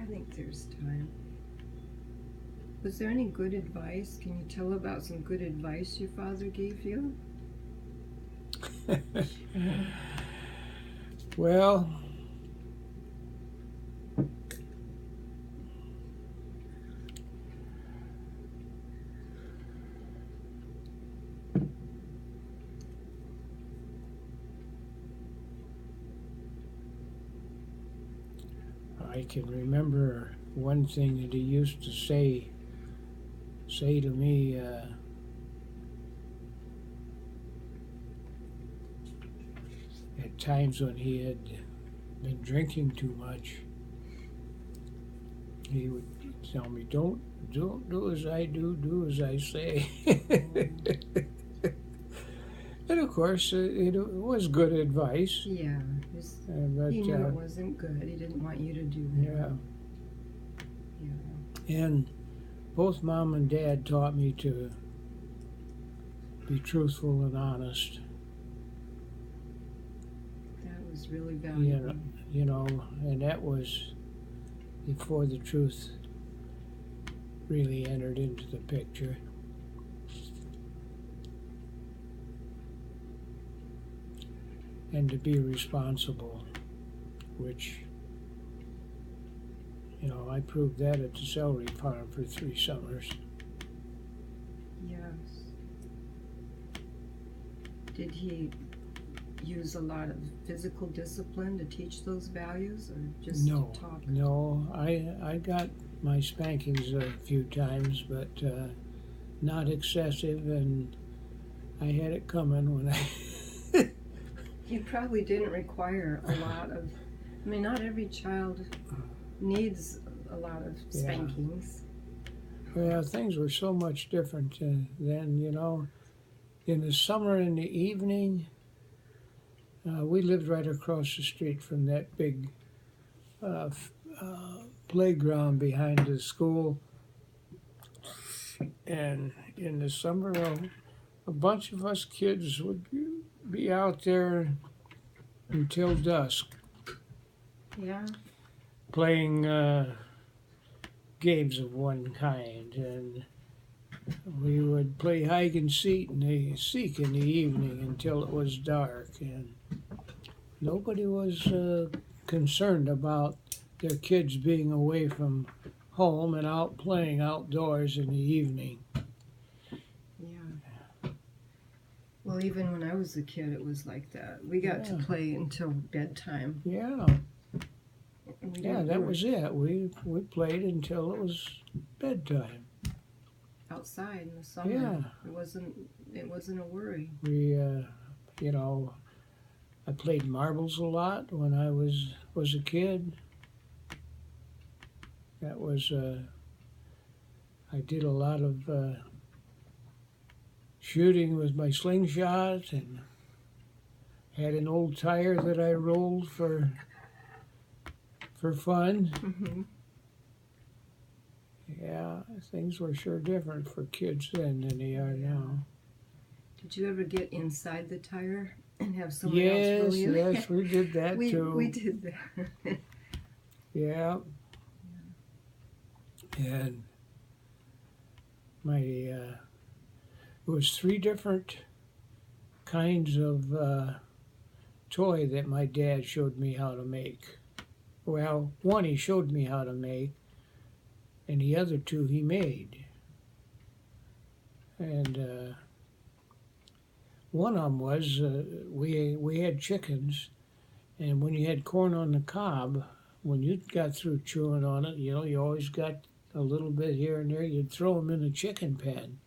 I think there's time. Was there any good advice? Can you tell about some good advice your father gave you? Well, I can remember one thing that he used to say to me. At times when he had been drinking too much, he would tell me, "Don't do as I do, do as I say." And of course, it was good advice. Yeah, But he knew it wasn't good. He didn't want you to do that. yeah, Yeah. and both mom and dad taught me to be truthful and honest. That was really valuable. And that was before the truth really entered into the picture. And to be responsible, which, I proved that at the celery farm for 3 summers. Yes. Did he use a lot of physical discipline to teach those values, or just talk? No, I got my spankings a few times, but not excessive, and I had it coming when I. He probably didn't require a lot of. I mean, not every child needs a lot of spankings. Well, things were so much different then. In the summer, in the evening, we lived right across the street from that big playground behind the school. And in the summer, a bunch of us kids would be out there until dusk. Yeah. Playing games of one kind, and we would play hide and seek in the evening until it was dark, and nobody was concerned about their kids being away from home and out playing outdoors in the evening. Yeah. Well, even when I was a kid, it was like that. We got to play until bedtime. Yeah. Yeah, that was it. We played until it was bedtime. Outside in the summer. Yeah. It wasn't a worry. We, I played marbles a lot when I was a kid. That was, I did a lot of shooting with my slingshot, and had an old tire that I rolled for fun. Mm-hmm. Yeah, things were sure different for kids then than they are now. Did you ever get inside the tire and have someone else roll you? Yes, we did that too. We did that. Yeah. And it was 3 different kinds of toy that my dad showed me how to make. Well, one he showed me how to make, and the other 2 he made. And one of them was we had chickens, and when you had corn on the cob, when you got through chewing on it, you always got a little bit here and there. You'd throw them in the chicken pen,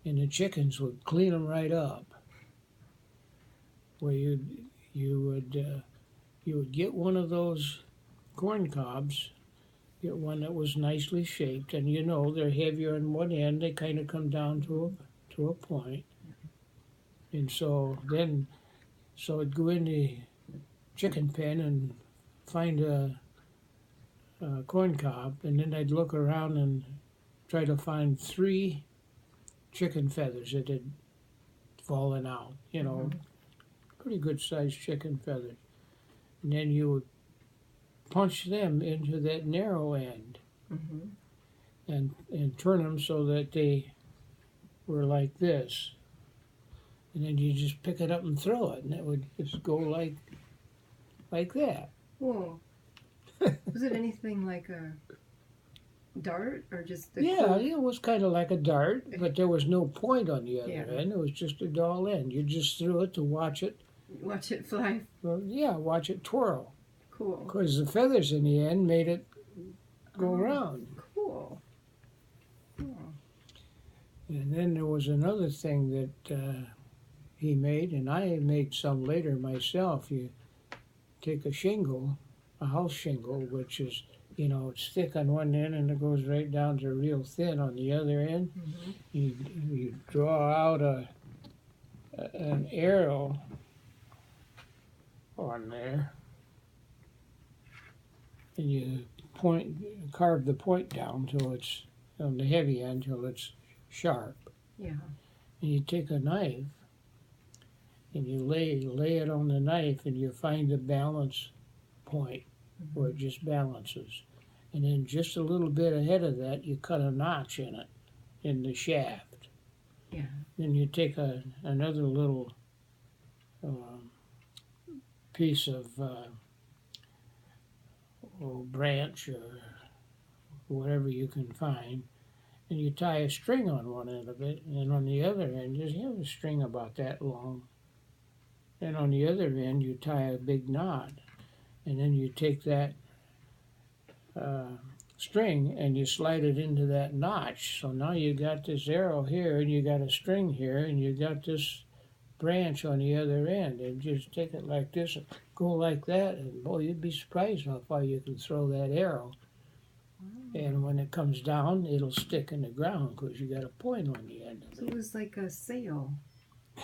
and the chickens would clean them right up. Where you would get one of those corn cobs, get one that was nicely shaped, and they're heavier on one end. They kind of come down to a point. And so I'd go in the chicken pen and find a corn cob, and then I'd look around and try to find 3 chicken feathers that had fallen out, pretty good sized chicken feathers. And then you would punch them into that narrow end Mm-hmm. and turn them so that they were like this. And then you just pick it up and throw it, and it would just go like that. Whoa. Was it anything like a dart or just a Yeah, it was kind of like a dart, but there was no point on the other Yeah. end. It was just a dull end. You just threw it to watch it. Watch it fly? Well, yeah, watch it twirl. Cool. Because the feathers in the end made it go Oh, round. Cool. Oh. And then there was another thing that he made, and I made some later myself. You take a shingle, a house shingle, which is, it's thick on one end and it goes right down to real thin on the other end. Mm-hmm. You draw out an arrow on there, and you carve the point down till it's on the heavy end till it's sharp. Yeah. And you take a knife and you lay it on the knife, and you find the balance point where it just balances. And then just a little bit ahead of that, you cut a notch in it, in the shaft. Yeah. Then you take another little piece of branch or whatever you can find, and you tie a string on one end of it, and on the other end, just have a string about that long. And on the other end, you tie a big knot, and then you take that string and you slide it into that notch. So now you got this arrow here, and you got a string here, and you got this branch on the other end, and just take it like this and go like that, and boy, you'd be surprised how far you can throw that arrow. And when it comes down, it'll stick in the ground because you got a point on the end of So it. it was like a sail.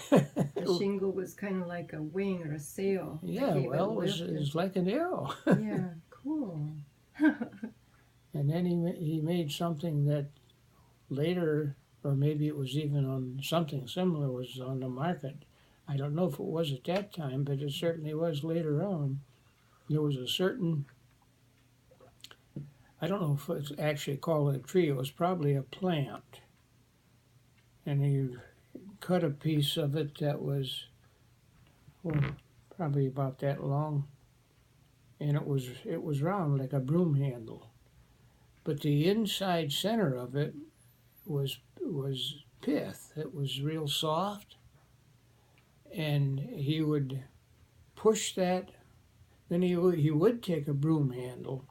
The shingle was kind of like a wing or a sail. that Yeah, gave it well, lift it's like an arrow. Yeah, cool. And then he made something that later, or maybe it was even on something similar, was on the market. I don't know if it was at that time, but it certainly was later on. There was a certain, I don't know if it's actually called a tree, it was probably a plant. And he cut a piece of it that was, probably about that long. And it was round like a broom handle. But the inside center of it was pith. It was real soft, and he would push that. Then he would take a broom handle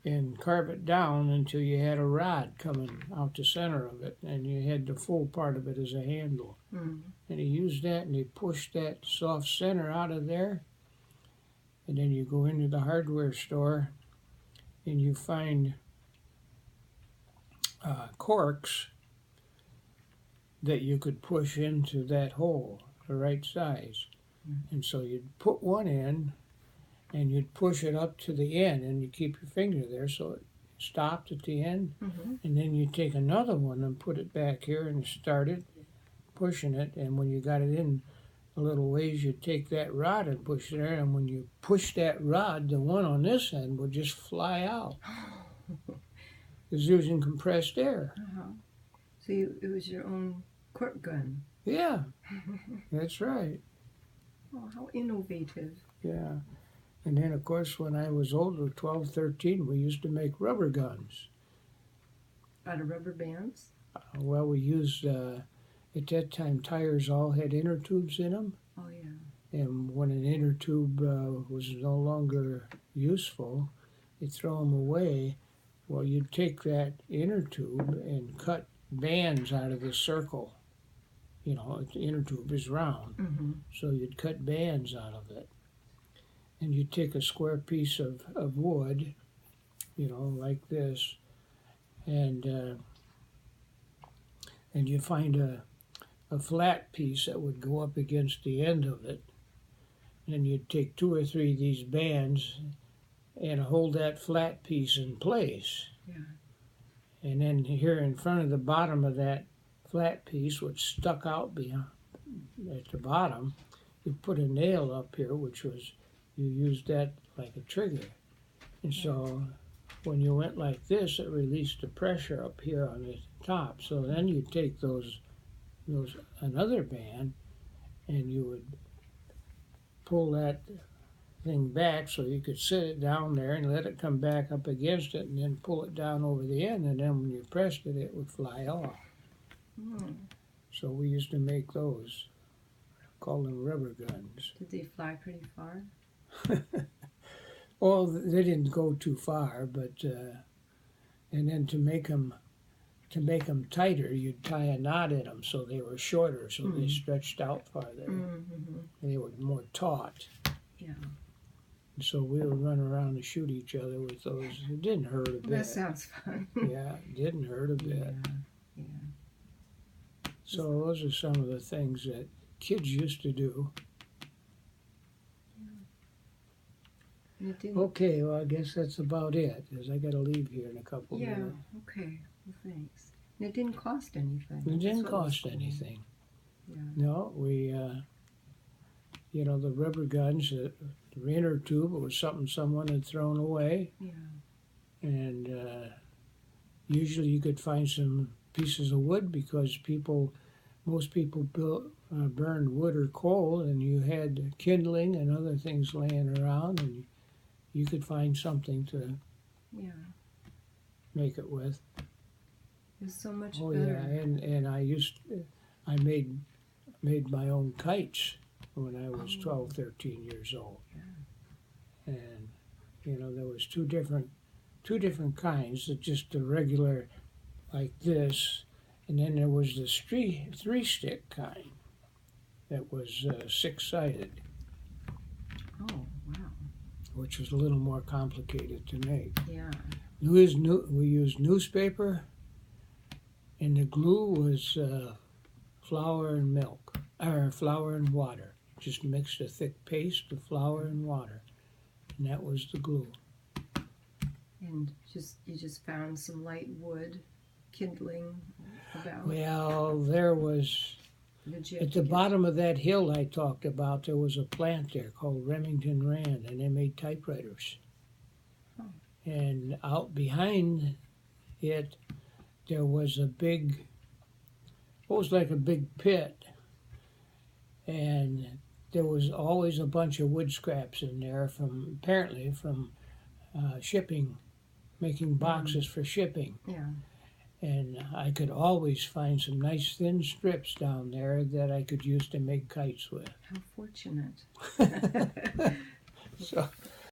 and carve it down until you had a rod coming out the center of it, and you had the full part of it as a handle. Mm. And he used that, and he pushed that soft center out of there. And then you go into the hardware store, and you find corks that you could push into that hole, the right size. And so you'd put one in, and you'd push it up to the end, and you keep your finger there so it stopped at the end. Mm-hmm. And then you take another one and put it back here and start it, pushing it. And when you got it in a little ways, you take that rod and push it there. And when you push that rod, the one on this end would just fly out. It's using compressed air. Uh-huh. So it was your own cork gun. Yeah, that's right. Oh, how innovative. Yeah. And then, of course, when I was older, 12, 13, we used to make rubber guns. Out of rubber bands? Well, we used, at that time, tires all had inner tubes in them. Oh, yeah. And when an inner tube was no longer useful, you'd throw them away. Well, you'd take that inner tube and cut bands out of the circle. The inner tube is round, Mm-hmm. so you'd cut bands out of it. And you'd take a square piece of wood, like this, and you find a flat piece that would go up against the end of it. And you'd take 2 or 3 of these bands and hold that flat piece in place. Yeah. And then here in front of the bottom of that flat piece, which stuck out behind, at the bottom, you put a nail up here, which was, you used that like a trigger. And so when you went like this, it released the pressure up here on the top. So then you take those another band, and you would pull that thing back so you could sit it down there and let it come back up against it, and then pull it down over the end, and then when you pressed it, it would fly off. Hmm. So we used to make those, call them rubber guns. Did they fly pretty far? Well, they didn't go too far, but and then to make them tighter, you'd tie a knot in them so they were shorter, so they stretched out farther. Mm-hmm. And they were more taut. Yeah. And so we would run around and shoot each other with those. It didn't hurt a bit. That sounds fun. Yeah, it didn't hurt a bit. Yeah. So those are some of the things that kids used to do. And it didn't. Okay, well, I guess that's about it, because I got to leave here in a couple Yeah. minutes. Okay. Well, thanks. And it didn't cost anything. It didn't That's what was cost cool. anything. Yeah. No, we, the rubber guns, the inner tube, it was something someone had thrown away. Yeah. And usually you could find some pieces of wood because most people burned wood or coal, and you had kindling and other things laying around, and you could find something to Yeah. make it with. It was so much Oh better. yeah, and I made my own kites when I was 12, 13 years old. Yeah. And there was two different kinds, just the regular like this, and then there was the three stick kind that was 6-sided, Oh, wow. which was a little more complicated to make. Yeah. We used newspaper, and the glue was flour and milk, or flour and water. Just mixed a thick paste of flour and water, and that was the glue. And you just found some light wood kindling about. Well, there was, Did you at the bottom of that hill I talked about, there was a plant there called Remington Rand, and they made typewriters. Oh. And out behind it, there was it was like a big pit, and there was always a bunch of wood scraps in there apparently from shipping, making boxes for shipping. Yeah. And I could always find some nice thin strips down there that I could use to make kites with. How fortunate. So